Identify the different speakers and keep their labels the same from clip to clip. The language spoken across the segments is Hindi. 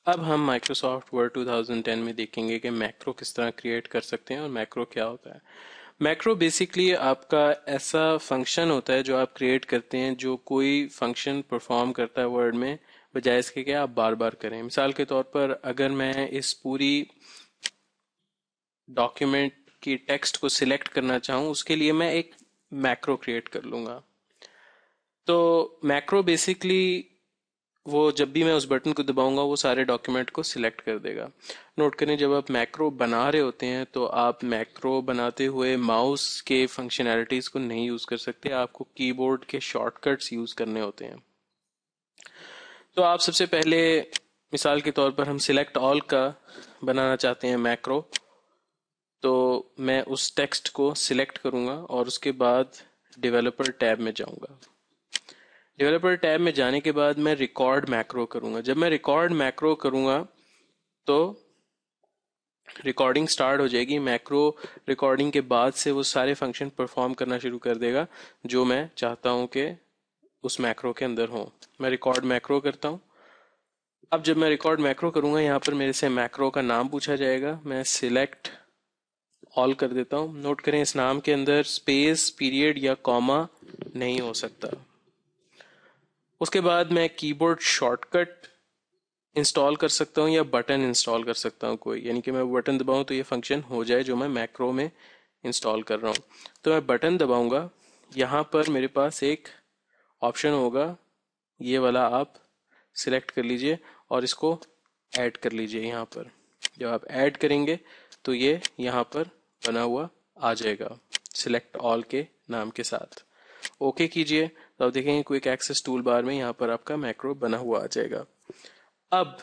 Speaker 1: अब हम माइक्रोसॉफ्ट वर्ड 2010 में देखेंगे कि मैक्रो किस तरह क्रिएट कर सकते हैं और मैक्रो क्या होता है। मैक्रो बेसिकली आपका ऐसा फंक्शन होता है जो आप क्रिएट करते हैं जो कोई फंक्शन परफॉर्म करता है वर्ड में, बजाय इसके कि आप बार बार करें। मिसाल के तौर पर अगर मैं इस पूरी डॉक्यूमेंट की टेक्स्ट को सिलेक्ट करना चाहूँ, उसके लिए मैं एक मैक्रो क्रिएट कर लूँगा। तो मैक्रो बेसिकली वो जब भी मैं उस बटन को दबाऊंगा वो सारे डॉक्यूमेंट को सिलेक्ट कर देगा। नोट करें, जब आप मैक्रो बना रहे होते हैं तो आप मैक्रो बनाते हुए माउस के फंक्शनैलिटीज को नहीं यूज कर सकते, आपको कीबोर्ड के शॉर्टकट्स यूज करने होते हैं। तो आप सबसे पहले मिसाल के तौर पर हम सिलेक्ट ऑल का बनाना चाहते हैं मैक्रो, तो मैं उस टेक्स्ट को सिलेक्ट करूंगा और उसके बाद डेवलपर टैब में जाऊंगा। डेवलपर टैब में जाने के बाद मैं रिकॉर्ड मैक्रो करूंगा। जब मैं रिकॉर्ड मैक्रो करूंगा तो रिकॉर्डिंग स्टार्ट हो जाएगी। मैक्रो रिकॉर्डिंग के बाद से वो सारे फंक्शन परफॉर्म करना शुरू कर देगा जो मैं चाहता हूं कि उस मैक्रो के अंदर हो। मैं रिकॉर्ड मैक्रो करता हूं। अब जब मैं रिकॉर्ड मैक्रो करूंगा, यहाँ पर मेरे से मैक्रो का नाम पूछा जाएगा। मैं सिलेक्ट ऑल कर देता हूँ। नोट करें, इस नाम के अंदर स्पेस, पीरियड या कॉमा नहीं हो सकता। उसके बाद मैं कीबोर्ड शॉर्टकट इंस्टॉल कर सकता हूँ या बटन इंस्टॉल कर सकता हूँ कोई, यानी कि मैं बटन दबाऊँ तो ये फंक्शन हो जाए जो मैं मैक्रो में इंस्टॉल कर रहा हूँ। तो मैं बटन दबाऊंगा, यहाँ पर मेरे पास एक ऑप्शन होगा, ये वाला आप सिलेक्ट कर लीजिए और इसको ऐड कर लीजिए। यहाँ पर जब आप ऐड करेंगे तो ये यहाँ पर बना हुआ आ जाएगा सिलेक्ट ऑल के नाम के साथ। ओके कीजिए तो आप देखेंगे क्विक एक्सेस टूल बार में यहाँ पर आपका मैक्रो बना हुआ आ जाएगा। अब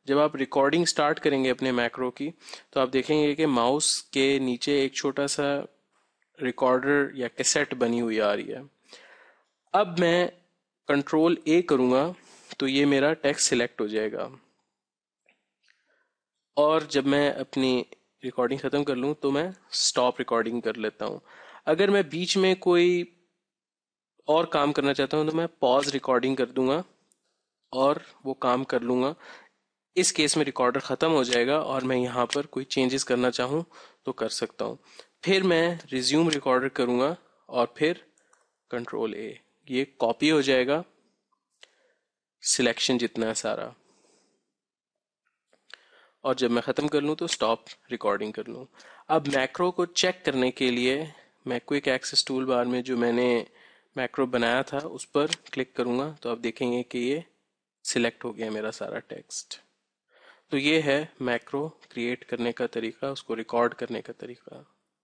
Speaker 1: जब आप रिकॉर्डिंग स्टार्ट करेंगे अपने मैक्रो की, तो आप देखेंगे कि माउस के नीचे एक छोटा सा रिकॉर्डर या कैसेट बनी हुई आ रही है। अब मैं कंट्रोल ए करूंगा तो ये मेरा टेक्स्ट सिलेक्ट हो जाएगा, और जब मैं अपनी रिकॉर्डिंग ख़त्म कर लूँ तो मैं स्टॉप रिकॉर्डिंग कर लेता हूँ। अगर मैं बीच में कोई और काम करना चाहता हूँ तो मैं पॉज रिकॉर्डिंग कर दूंगा और वो काम कर लूँगा। इस केस में रिकॉर्डर ख़त्म हो जाएगा और मैं यहाँ पर कोई चेंजेस करना चाहूँ तो कर सकता हूँ। फिर मैं रिज्यूम रिकॉर्डर करूँगा और फिर कंट्रोल ए, ये कॉपी हो जाएगा सिलेक्शन जितना है सारा। और जब मैं ख़त्म कर लूँ तो स्टॉप रिकॉर्डिंग कर लूँ। अब मैक्रो को चेक करने के लिए मैं क्विक एक्सेस टूल बार में जो मैंने मैक्रो बनाया था उस पर क्लिक करूँगा तो आप देखेंगे कि ये सिलेक्ट हो गया मेरा सारा टेक्स्ट। तो ये है मैक्रो क्रिएट करने का तरीका, उसको रिकॉर्ड करने का तरीका।